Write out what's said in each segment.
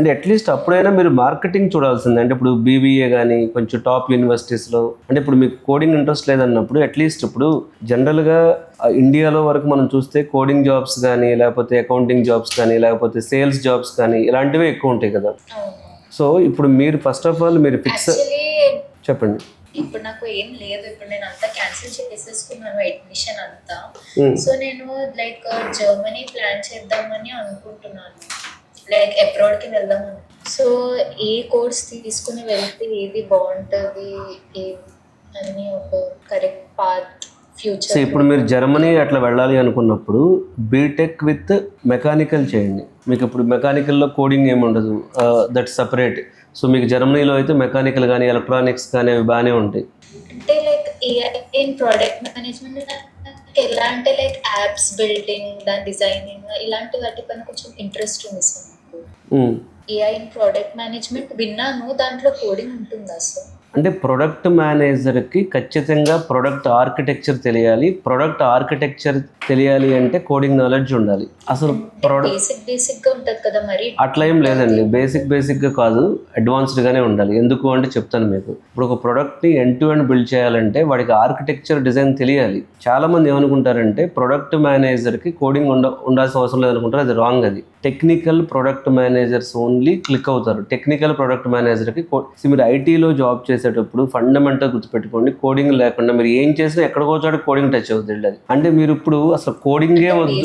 అంటే అట్లీస్ట్ అప్పుడైనా మీరు మార్కెటింగ్ చూడాల్సిందే. అంటే ఇప్పుడు బీబీఏ కానీ కొంచెం టాప్ యూనివర్సిటీస్లో, అంటే ఇప్పుడు మీకు కోడింగ్ ఇంట్రెస్ట్ లేదన్నప్పుడు అట్లీస్ట్ ఇప్పుడు జనరల్గా ఇండియాలో వరకు మనం చూస్తే కోడింగ్ జాబ్స్ కానీ, లేకపోతే అకౌంటింగ్ జాబ్స్ కానీ, లేకపోతే సేల్స్ జాబ్స్ కానీ ఇలాంటివే ఎక్కువ ఉంటాయి కదా. సో ఇప్పుడు మీరు ఫస్ట్ ఆఫ్ ఆల్ మీరు ఫిక్స్ చెప్పండి. ఇప్పుడు నాకు ఏం లేదు, ఇప్పుడు నేను అంతా క్యాన్సిల్ చేసేసుకున్నాను అడ్మిషన్ అంతా. సో నేను లైక్ జర్మనీ ప్లాన్ చేద్దామని అనుకుంటున్నాను, లైక్ అబ్రాడ్కి వెళ్దామని. సో ఏ కోర్స్ తీసుకుని వెళ్తే ఏది బాగుంటుంది అని ఒక కరెక్ట్ పాత్ ఫ్యూచర్. ఇప్పుడు మీరు జర్మనీ అట్లా వెళ్ళాలి అనుకున్నప్పుడు బీటెక్ విత్ మెకానికల్ చేయండి. మీకు ఇప్పుడు మెకానికల్లో కోడింగ్ ఏమి ఉండదు, దట్ సపరేట్. సో మీకు జర్మనీలో అయితే మెకానికల్ కానీ ఎలక్ట్రానిక్స్ కానీ అవి బాగానే ఉంటాయి. అంటే like AI in product management ఎలా అంటే లైక్ యాప్స్ బిల్డింగ్, దాని డిజైనింగ్ ఇలాంటి వాటి పైన కొంచెం ఇంట్రెస్ట్ ఉంది సార్ నాకు. ఏఐ ఇన్ ప్రోడక్ట్ మేనేజ్మెంట్ విన్నాను, దాంట్లో కోడింగ్ ఉంటుందా సార్? అంటే ప్రొడక్ట్ మేనేజర్కి ఖచ్చితంగా ప్రొడక్ట్ ఆర్కిటెక్చర్ తెలియాలి. ప్రొడక్ట్ ఆర్కిటెక్చర్ తెలియాలి అంటే కోడింగ్ నాలెడ్జ్ ఉండాలి. అసలు బేసిక్గా ఉంటుంది కదా మరి. అట్లా ఏం లేదండి, బేసిక్గా కాదు, అడ్వాన్స్డ్గానే ఉండాలి. ఎందుకు అంటే చెప్తాను మీకు. ఇప్పుడు ఒక ప్రొడక్ట్ని ఎండ్ టు ఎండ్ బిల్డ్ చేయాలంటే వాడికి ఆర్కిటెక్చర్ డిజైన్ తెలియాలి. చాలామంది ఏమనుకుంటారంటే ప్రొడక్ట్ మేనేజర్కి కోడింగ్ ఉండాల్సిన అవసరం లేదనుకుంటారు. అది రాంగ్. అది technical product managers only click అవుతారు. టెక్నికల్ ప్రొడక్ట్ మేనేజర్కి మీరు ఐటీలో జాబ్ చేసేటప్పుడు ఫండమెంటల్ గుర్తుపెట్టుకోండి, కోడింగ్ లేకుండా మీరు ఏం చేసినా ఎక్కడికో చోట కోడింగ్ టచ్ అవుతుంది. అది అంటే మీరు ఇప్పుడు అసలు కోడింగే వద్దు.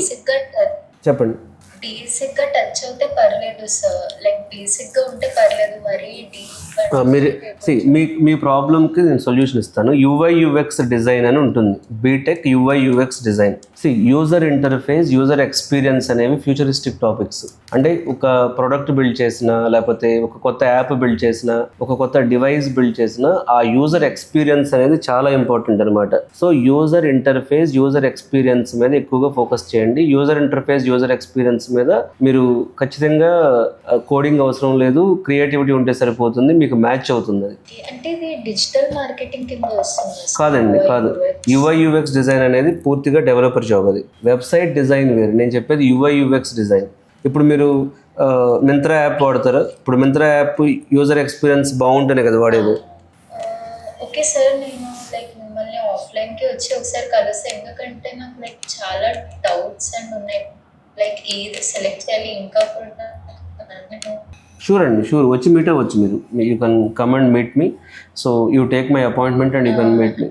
చెప్పండి. బేసిక్గా టచ్ అవుతే పర్లేదు సార్, లైక్ బేసిక్గా ఉంటే పర్లేదు, మరి మీరు మీ ప్రాబ్లమ్కి నేను సొల్యూషన్ ఇస్తాను. యూఐ యూఎక్స్ డిజైన్ అని ఉంటుంది, BTech UI UX design. User interface, user experience అనేవి ఫ్యూచరిస్టిక్ టాపిక్స్. అంటే ఒక ప్రోడక్ట్ బిల్డ్ చేసినా, లేకపోతే ఒక కొత్త యాప్ బిల్డ్ చేసినా, ఒక కొత్త డివైస్ బిల్డ్ చేసినా ఆ యూజర్ ఎక్స్పీరియన్స్ అనేది చాలా ఇంపార్టెంట్ అనమాట. So user interface, user experience మీద ఎక్కువగా ఫోకస్ చేయండి. యూజర్ ఇంటర్ఫేస్, యూజర్ ఎక్స్పీరియన్స్ మీద మీరు ఖచ్చితంగా కోడింగ్ అవసరం లేదు, క్రియేటివిటీ ఉంటే సరిపోతుంది, మీకు మ్యాచ్ అవుతుంది. అది అంటే ఇది డిజిటల్ మార్కెటింగ్ కింద వస్తుంది? కాదండి, కాదు. యూఐ యూఎక్స్ డిజైన్ అనేది పూర్తిగా డెవలపర్ జాబ్. అది వెబ్సైట్ డిజైన్ వేరు, నేను చెప్పేది యూఐ యూఎక్స్ డిజైన్. ఇప్పుడు మీరు మింత్రా యాప్ వాడతారు. ఇప్పుడు మింత్రా యాప్ యూజర్ ఎక్స్పీరియన్స్ బాగుంటేనే కదా వాడేది. ఓకే సార్, నేను లైక్ మిమ్మల్ని ఆఫ్లైన్కి వచ్చి ఒకసారి కలుస్తాను, ఎందుకంటే నాకు లైక్ చాలా డౌట్స్ అండ్ ఉన్నాయి, లైక్ ఏది సెలెక్ట్ చేయాలి ఇంకా కూడా. షూర్ అండి, షూర్. వచ్చి మీట్ అవ్వచ్చు. మీరు you can come and meet me. So you take my appointment and you can meet me.